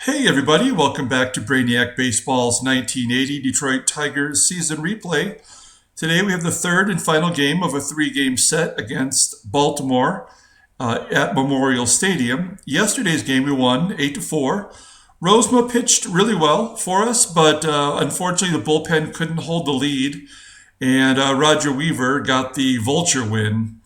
Hey everybody, welcome back to Brainiac Baseball's 1980 Detroit Tigers season replay. Today we have the third and final game of a three-game set against Baltimore at Memorial Stadium. Yesterday's game we won 8-4. Rosema pitched really well for us, but unfortunately the bullpen couldn't hold the lead, and Roger Weaver got the vulture win.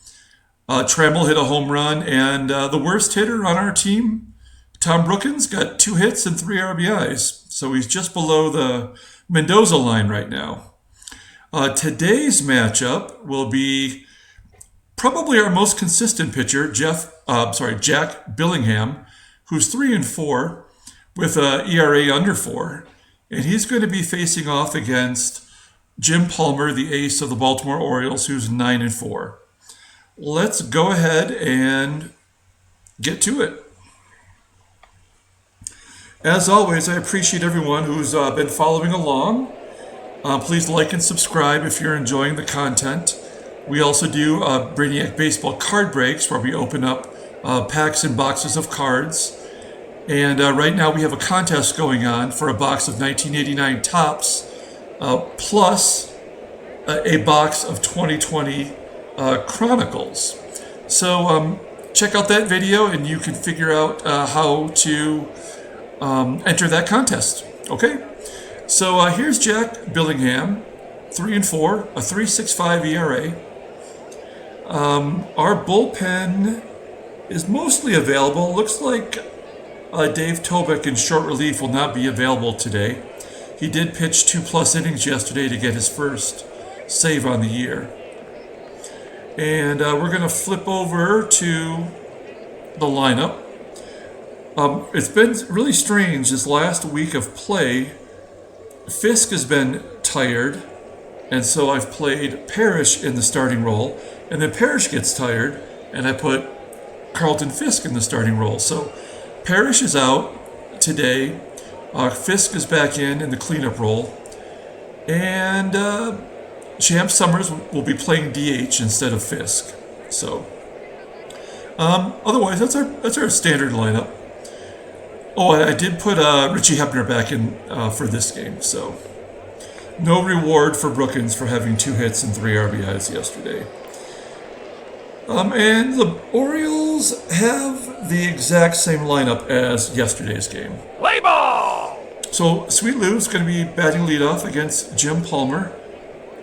Trammell hit a home run, and the worst hitter on our team, Tom Brookins, got 2 hits and 3 RBIs, so he's just below the Mendoza line right now. Today's matchup will be probably our most consistent pitcher, Jack Billingham, who's 3-4 with a ERA under 4, and he's going to be facing off against Jim Palmer, the ace of the Baltimore Orioles, who's 9-4. Let's go ahead and get to it. As always, I appreciate everyone who's been following along. Please like and subscribe if you're enjoying the content. We also do Brainiac Baseball card breaks where we open up packs and boxes of cards. And right now we have a contest going on for a box of 1989 Topps plus a box of 2020 Chronicles. So check out that video and you can figure out how to enter that contest. Okay, so here's Jack Billingham, 3-4, a 3.65 ERA. Our bullpen is mostly available. Looks like Dave Tobick in short relief will not be available today. He did pitch 2+ innings yesterday to get his first save on the year. And we're going to flip over to the lineup. It's been really strange this last week of play. Fisk has been tired, and so I've played Parrish in the starting role, and then Parrish gets tired, and I put Carlton Fisk in the starting role. So Parrish is out today. Fisk is back in the cleanup role, and Champ Summers will be playing DH instead of Fisk. So otherwise, that's our standard lineup. Oh, I did put Richie Hebner back in for this game, so no reward for Brookins for having 2 hits and 3 RBIs yesterday. And the Orioles have the exact same lineup as yesterday's game. Play ball! So Sweet Lou's going to be batting leadoff against Jim Palmer.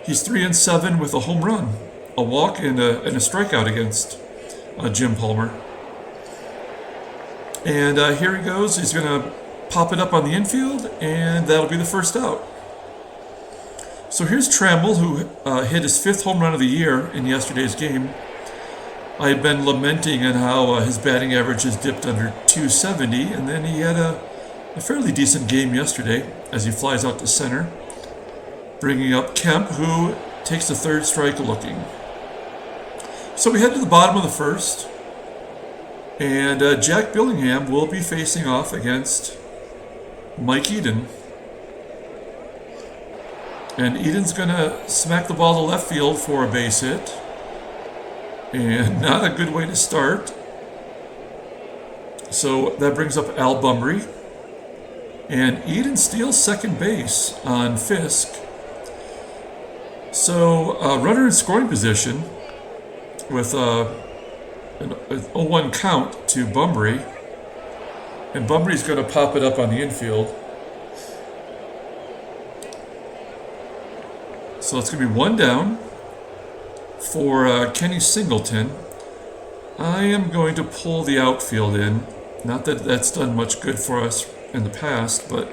He's 3-7 with a home run, a walk, and a strikeout against Jim Palmer. And here he goes. He's going to pop it up on the infield, and that'll be the first out. So here's Trammell, who hit his 5th home run of the year in yesterday's game. I had been lamenting on how his batting average has dipped under 270, and then he had a fairly decent game yesterday as he flies out to center, bringing up Kemp, who takes the 3rd strike looking. So we head to the bottom of the 1st. And Jack Billingham will be facing off against Mike Eden. And Eden's going to smack the ball to left field for a base hit. And not a good way to start. So that brings up Al Bumbry. And Eden steals second base on Fisk. So runner in scoring position with an 0-1 count to Bumbry, and Bumbry's going to pop it up on the infield. So it's going to be 1 down for Kenny Singleton. I am going to pull the outfield in. Not that that's done much good for us in the past, but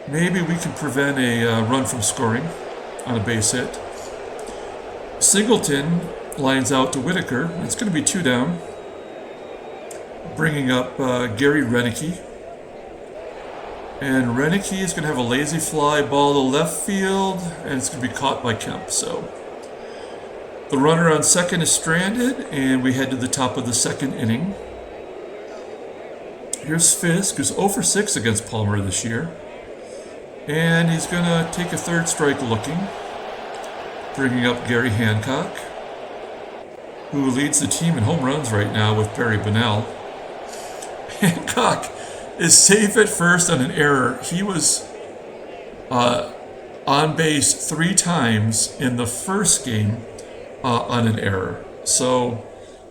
maybe we can prevent a run from scoring on a base hit. Singleton lines out to Whitaker. It's going to be 2 down. Bringing up Gary Renicky. And Renicky is going to have a lazy fly ball to left field, and it's going to be caught by Kemp. So the runner on second is stranded, and we head to the top of the 2nd inning. Here's Fisk, who's 0-6 against Palmer this year. And he's going to take a 3rd strike looking, bringing up Gary Hancock, who leads the team in home runs right now with Barry Bonnell. Hancock is safe at first on an error. He was on base 3 times in the first game on an error. So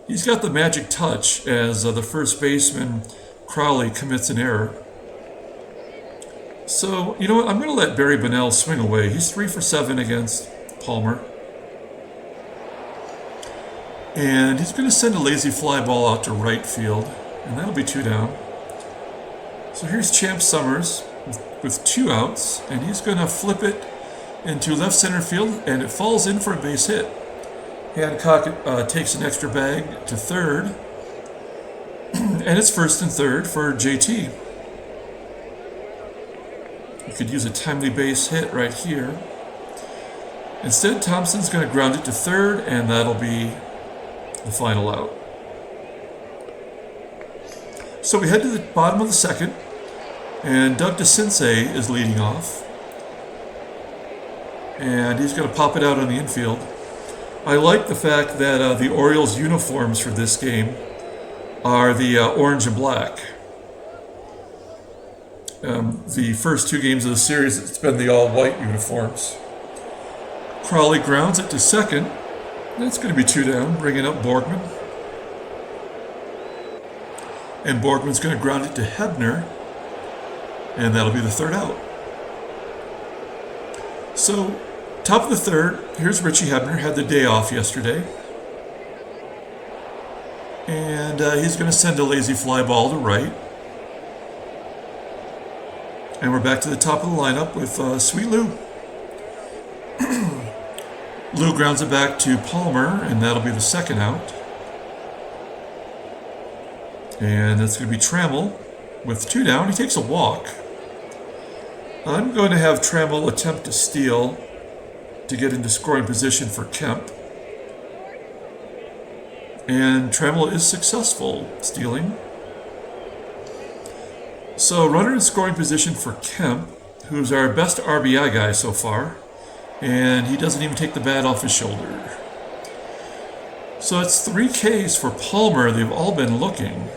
he's got the magic touch as the first baseman, Crowley, commits an error. So, you know what? I'm going to let Barry Bonnell swing away. He's 3 for 7 against Palmer. And he's going to send a lazy fly ball out to right field. And that'll be 2 down. So here's Champ Summers with 2 outs. And he's going to flip it into left center field. And it falls in for a base hit. Hancock takes an extra bag to third. And it's first and third for JT. You could use a timely base hit right here. Instead, Thompson's going to ground it to third, and that'll be the final out. So we head to the bottom of the second, and Doug DeCinces is leading off. And he's going to pop it out on the infield. I like the fact that the Orioles' uniforms for this game are the orange and black. The first 2 games of the series, it's been the all-white uniforms. Crowley grounds it to second. That's going to be 2 down, bringing up Borgman. And Borgman's going to ground it to Hebner. And that'll be the 3rd out. So, top of the 3rd, here's Richie Hebner, had the day off yesterday. And he's going to send a lazy fly ball to right. And we're back to the top of the lineup with Sweet Lou. Lou grounds it back to Palmer, and that'll be the 2nd out. And that's going to be Trammell with 2 down. He takes a walk. I'm going to have Trammell attempt to steal to get into scoring position for Kemp. And Trammell is successful stealing. So runner in scoring position for Kemp, who's our best RBI guy so far, and he doesn't even take the bat off his shoulder. So it's 3 Ks for Palmer. They've all been looking.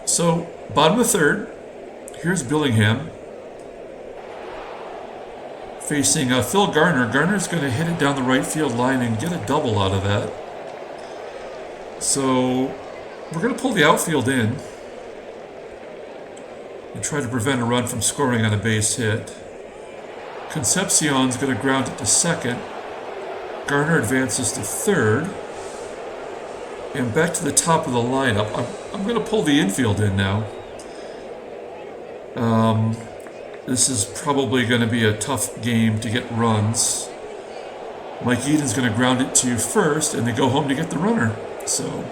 So bottom of 3rd, here's Billingham facing Phil Garner. Garner's going to hit it down the right field line and get a double out of that. So we're going to pull the outfield in and try to prevent a run from scoring on a base hit. Concepcion's going to ground it to second. Garner advances to third. And back to the top of the lineup. I'm going to pull the infield in now. This is probably going to be a tough game to get runs. Mike Eden's going to ground it to first, and they go home to get the runner. So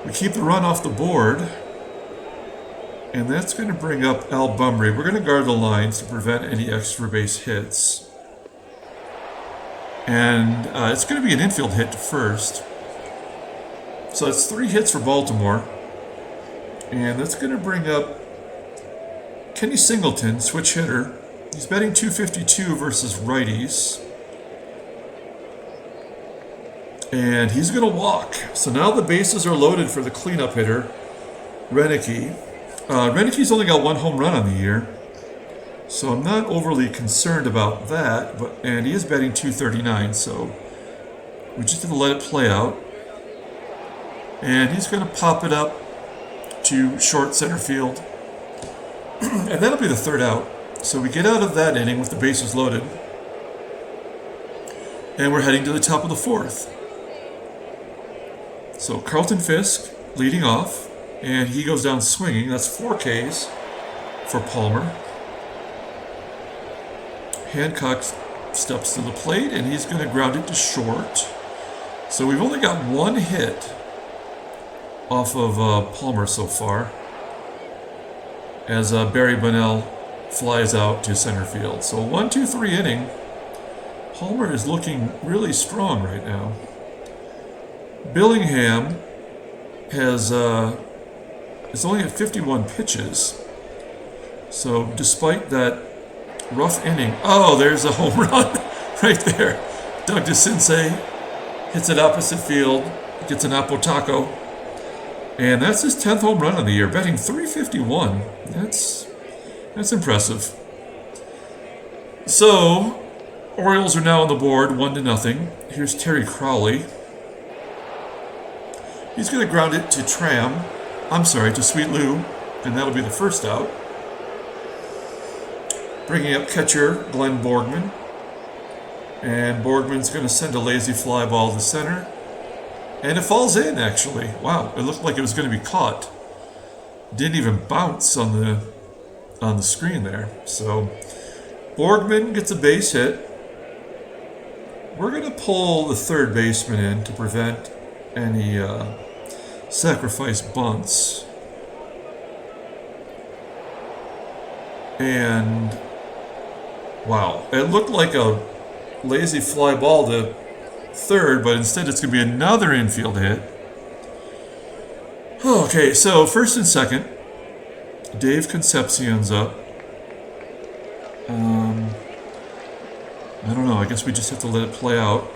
we keep the run off the board. And that's going to bring up Al Bumry. We're going to guard the lines to prevent any extra base hits. And it's going to be an infield hit to first. So it's 3 hits for Baltimore. And that's going to bring up Kenny Singleton, switch hitter. He's batting .252 versus righties. And he's going to walk. So now the bases are loaded for the cleanup hitter, Renicky. Renicky's only got 1 home run on the year, so I'm not overly concerned about that, and he is batting .239, so we just have to let it play out. And he's going to pop it up to short center field, and that'll be the 3rd out. So we get out of that inning with the bases loaded, and we're heading to the top of the 4th. So Carlton Fisk leading off. And he goes down swinging. That's 4 Ks for Palmer. Hancock steps to the plate, and he's going to ground it to short. So we've only got 1 hit off of Palmer so far, as Barry Bonnell flies out to center field. So 1-2-3 inning. Palmer is looking really strong right now. Billingham has... It's only at 51 pitches. So despite that rough inning, oh, there's a home run right there. Doug DeCinces hits it opposite field, gets an Apo Taco. And that's his 10th home run of the year, batting .351. That's impressive. So, Orioles are now on the board, 1-0. Here's Terry Crowley. He's going to ground it to to Sweet Lou, and that'll be the first out. Bringing up catcher Glenn Borgman. And Borgman's going to send a lazy fly ball to center. And it falls in, actually. Wow, it looked like it was going to be caught. Didn't even bounce on the screen there. So Borgman gets a base hit. We're going to pull the third baseman in to prevent any sacrifice bunts. And wow, it looked like a lazy fly ball to third, but instead it's going to be another infield hit. Okay, so first and second, Dave Concepcion's up. I don't know, I guess we just have to let it play out.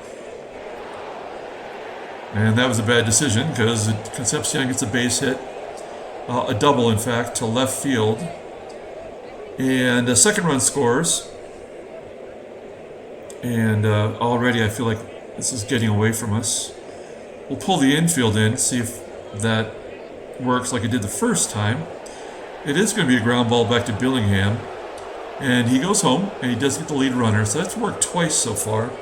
And that was a bad decision because Concepcion gets a base hit, a double in fact, to left field. And a second run scores. And already I feel like this is getting away from us. We'll pull the infield in, see if that works like it did the first time. It is going to be a ground ball back to Billingham. And he goes home, and he does get the lead runner. So that's worked twice so far.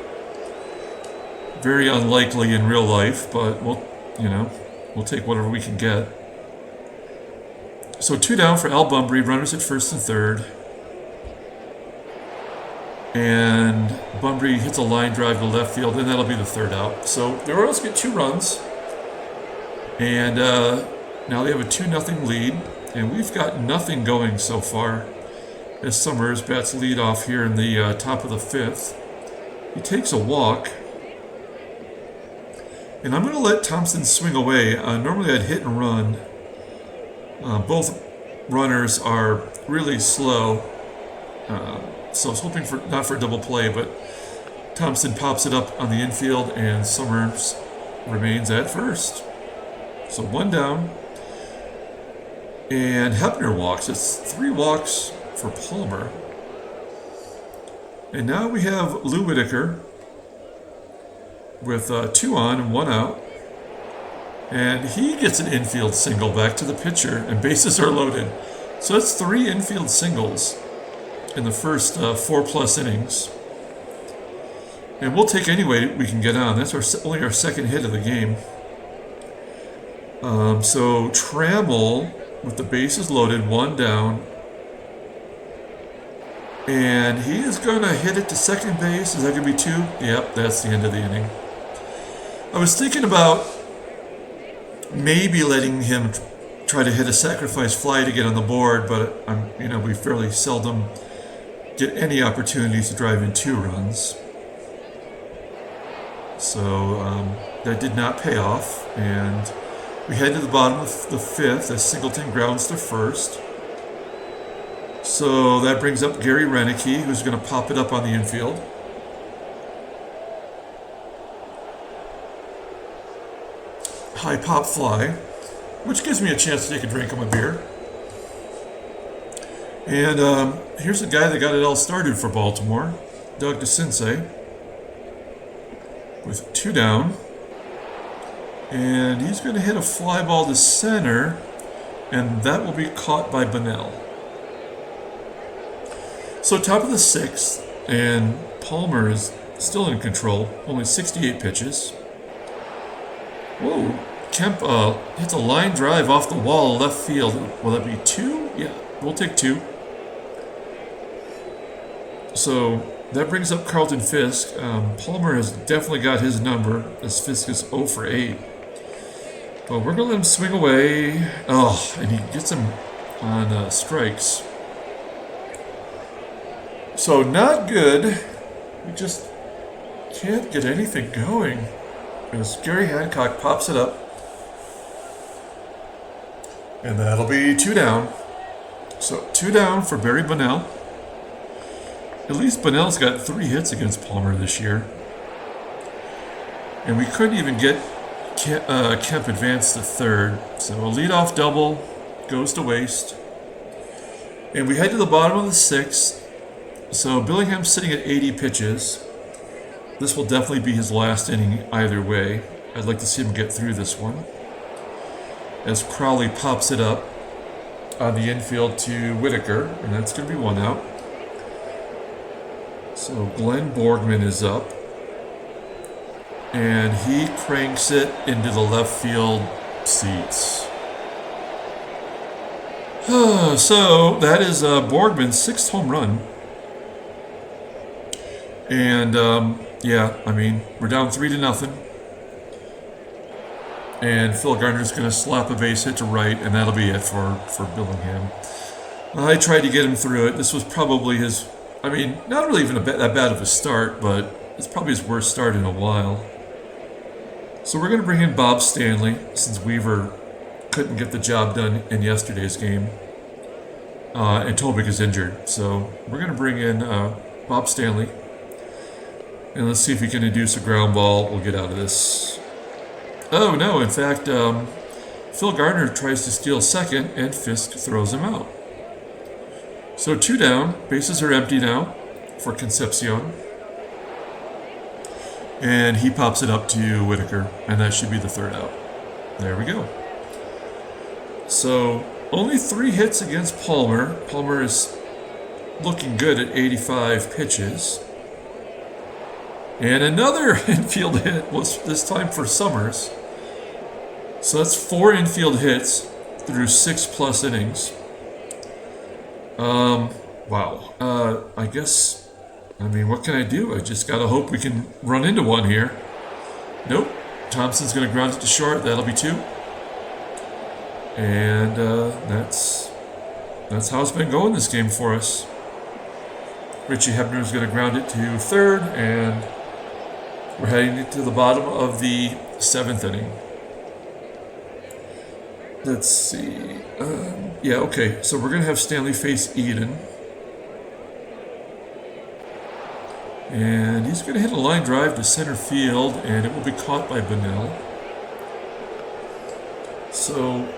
Very unlikely in real life, but we'll take whatever we can get. So 2 down for Al Bunbury, runners at first and third. And Bunbury hits a line drive to left field, and that'll be the third out. So the Orioles get 2 runs. And now they have a 2-0 lead. And we've got nothing going so far as Summers bats lead off here in the top of the 5th. He takes a walk. And I'm going to let Thompson swing away. Normally I'd hit and run. Both runners are really slow. So I was hoping not for a double play, but Thompson pops it up on the infield and Summers remains at first. So 1 down. And Hepner walks. It's 3 walks for Palmer. And now we have Lou Whitaker with 2 on and 1 out. And he gets an infield single back to the pitcher, and bases are loaded. So that's 3 infield singles in the first 4+ innings. And we'll take any way we can get on. That's only our second hit of the game. So Trammell with the bases loaded, 1 down. And he is going to hit it to second base. Is that going to be 2? Yep, that's the end of the inning. I was thinking about maybe letting him try to hit a sacrifice fly to get on the board, but we fairly seldom get any opportunities to drive in 2 runs. So that did not pay off, and we head to the bottom of the 5th as Singleton grounds to first. So that brings up Gary Renicky, who's going to pop it up on the infield. High pop fly, which gives me a chance to take a drink of my beer. And here's the guy that got it all started for Baltimore, Doug DeCinces, with 2 down. And he's going to hit a fly ball to center, and that will be caught by Bunnell. So top of the 6th, and Palmer is still in control, only 68 pitches. Whoa, Kemp hits a line drive off the wall left field. Will that be 2? Yeah, we'll take 2. So that brings up Carlton Fisk. Palmer has definitely got his number, as Fisk is 0 for 8. But we're going to let him swing away. Oh, and he gets him on strikes. So not good. We just can't get anything going. As Gary Hancock pops it up. And that'll be 2 down. So 2 down for Barry Bunnell. At least Bunnell's got 3 hits against Palmer this year. And we couldn't even get Kemp advanced to third. So a leadoff double goes to waste. And we head to the bottom of the sixth. So Billingham's sitting at 80 pitches. This will definitely be his last inning either way. I'd like to see him get through this one. As Crowley pops it up on the infield to Whitaker, and that's going to be one out. So Glenn Borgman is up. And he cranks it into the left field seats. So that is Borgman's 6th home run. And yeah, I mean, we're down 3-0. And Phil Gardner's going to slap a base hit to right, and that'll be it for Billingham. I tried to get him through it. This was probably his, I mean, not really even that bad of a start, but it's probably his worst start in a while. So we're going to bring in Bob Stanley, since Weaver couldn't get the job done in yesterday's game. And Tobik is injured. So we're going to bring in Bob Stanley. And let's see if he can induce a ground ball. We'll get out of this. Oh, no. In fact, Phil Gardner tries to steal second, and Fisk throws him out. So 2 down. Bases are empty now for Concepcion. And he pops it up to Whitaker, and that should be the 3rd out. There we go. So only 3 hits against Palmer. Palmer is looking good at 85 pitches. And another infield hit was this time for Summers. So that's 4 infield hits through 6+ innings. Wow. I guess, I mean, what can I do? I just gotta hope we can run into one here. Nope. Thompson's gonna ground it to short. That'll be 2. And that's how it's been going this game for us. Richie Hebner's gonna ground it to third, and we're heading to the bottom of the 7th inning. Let's see. Yeah, okay. So we're going to have Stanley face Eden. And he's going to hit a line drive to center field, and it will be caught by Bunnell. So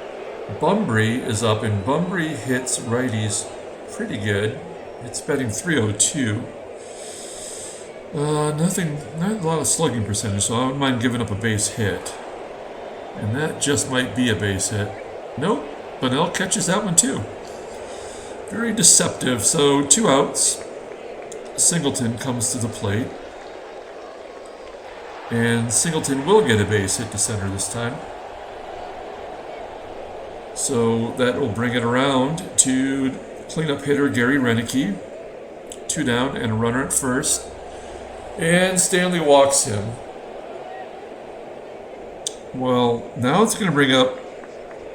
Bunbury is up, and Bunbury hits righties pretty good. It's batting .302. Not a lot of slugging percentage, so I wouldn't mind giving up a base hit. And that just might be a base hit. Nope, Bunnell catches that one too. Very deceptive. So 2 outs. Singleton comes to the plate. And Singleton will get a base hit to center this time. So that will bring it around to cleanup hitter Gary Renicky. 2 down and a runner at first. And Stanley walks him. Well, now it's going to bring up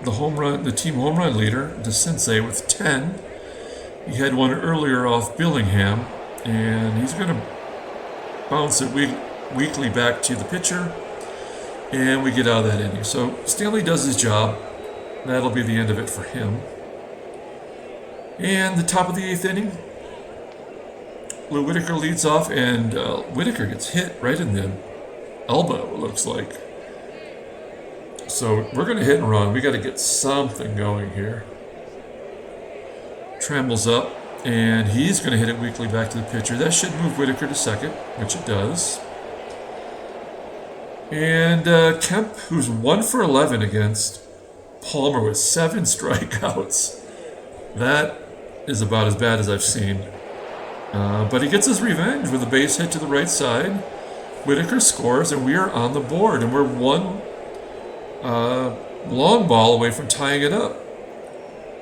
the team home run leader, DeCinces, with 10. He had one earlier off Billingham, and he's going to bounce it weakly back to the pitcher, and we get out of that inning. So Stanley does his job. That'll be the end of it for him. And the top of the 8th inning, Lou Whitaker leads off, and Whitaker gets hit right in the elbow, it looks like. So we're going to hit and run. We got to get something going here. Tramble's up, and he's going to hit it weakly back to the pitcher. That should move Whitaker to second, which it does. And Kemp, who's 1 for 11 against Palmer with 7 strikeouts. That is about as bad as I've seen. But he gets his revenge with a base hit to the right side. Whitaker scores, and we are on the board, and we're 1 long ball away from tying it up.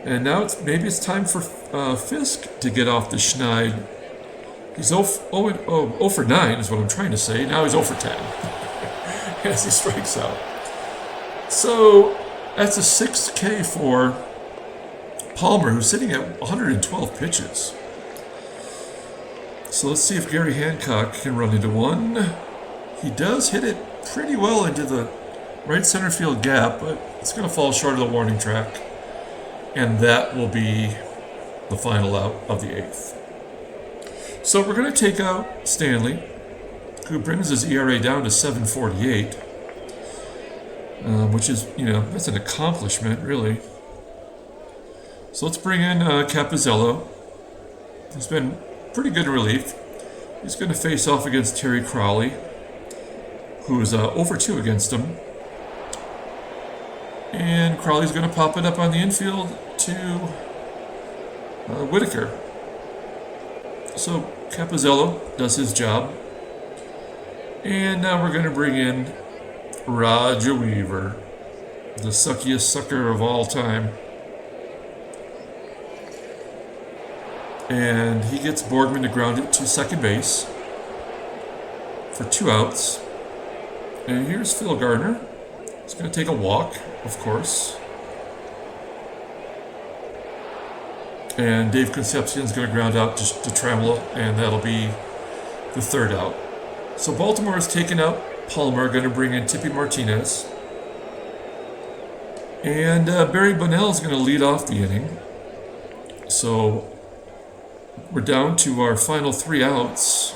And now it's time for Fisk to get off the schneid. He's 0 for 9 is what I'm trying to say. Now he's 0 for 10 as he strikes out. So that's a 6K for Palmer, who's sitting at 112 pitches. So let's see if Gary Hancock can run into one. He does hit it pretty well into the right center field gap, but it's going to fall short of the warning track. And that will be the final out of the 8th. So we're going to take out Stanley, who brings his ERA down to 7.48. which is, that's an accomplishment, really. So let's bring in Capizzello. He's been pretty good relief. He's going to face off against Terry Crowley, who is over 2 against him. And Crowley's going to pop it up on the infield to Whitaker. So Capizzello does his job. And now we're going to bring in Roger Weaver, the suckiest sucker of all time. And he gets Borgman to ground it to second base for 2 outs. And here's Phil Gardner. He's going to take a walk, of course. And Dave Concepcion's going to ground out to Trammell, and that'll be the 3rd out. So Baltimore has taken out Palmer, going to bring in Tippy Martinez. And Barry Bonnell is going to lead off the inning. So we're down to our final 3 outs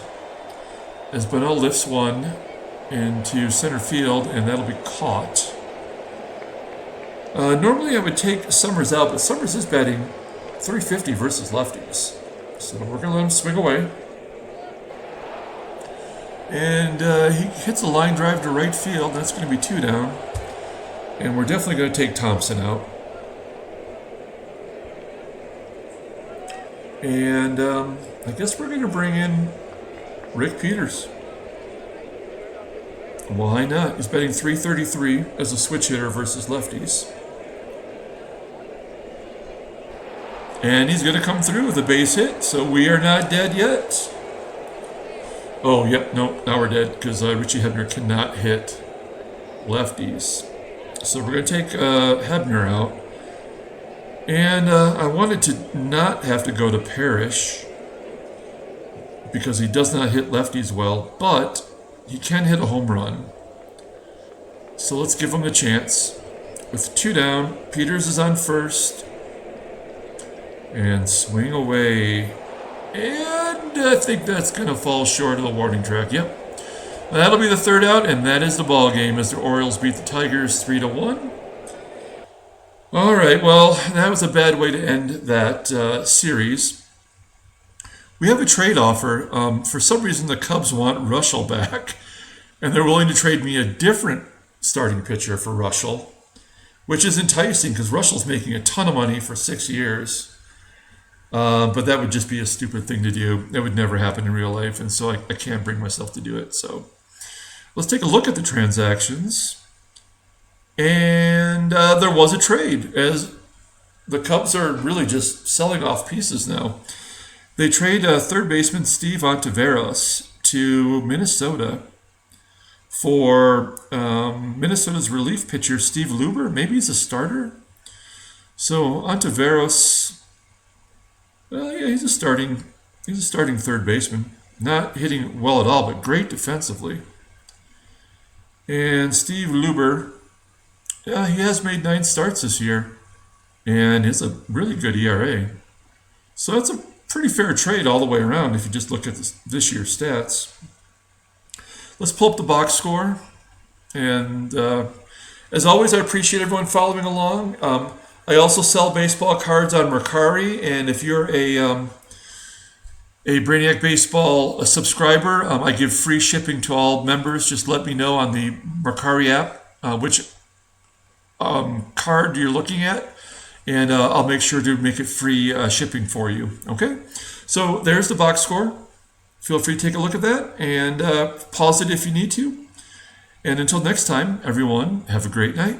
as Bonnell lifts one into center field, and that'll be caught. Normally I would take Summers out, but Summers is batting .350 versus lefties. So we're going to let him swing away. And he hits a line drive to right field. That's going to be 2 down. And we're definitely going to take Thompson out. And I guess we're going to bring in Rick Peters. Why not? He's batting .333 as a switch hitter versus lefties. And he's going to come through with a base hit, so we are not dead yet. Oh, yep, no, now we're dead because Richie Hebner cannot hit lefties. So we're going to take Hebner out. And I wanted to not have to go to Parrish because he does not hit lefties well, but he can hit a home run. So let's give him the chance. With 2 down, Peters is on first. And swing away. And I think that's going to fall short of the warning track. Yep. That'll be the 3rd out, and that is the ball game as the Orioles beat the Tigers 3-1. All right, well, that was a bad way to end that series. We have a trade offer. For some reason, the Cubs want Russell back, and they're willing to trade me a different starting pitcher for Russell, which is enticing because Russell's making a ton of money for 6 years. But that would just be a stupid thing to do. It would never happen in real life, and so I can't bring myself to do it. So let's take a look at the transactions. And there was a trade, as the Cubs are really just selling off pieces now. They trade 3rd baseman Steve Ontiveros to Minnesota for Minnesota's relief pitcher Steve Luber. Maybe he's a starter. So Ontiveros, yeah, he's a starting 3rd baseman. Not hitting well at all, but great defensively. And Steve Luber, yeah, he has made 9 starts this year, and it's a really good ERA. So that's a pretty fair trade all the way around if you just look at this year's stats. Let's pull up the box score. And as always, I appreciate everyone following along. I also sell baseball cards on Mercari, and if you're a Brainiac Baseball subscriber, I give free shipping to all members. Just let me know on the Mercari app which card you're looking at, and I'll make sure to make it free shipping for you. Okay? So there's the box score. Feel free to take a look at that and pause it if you need to. And until next time, everyone, have a great night.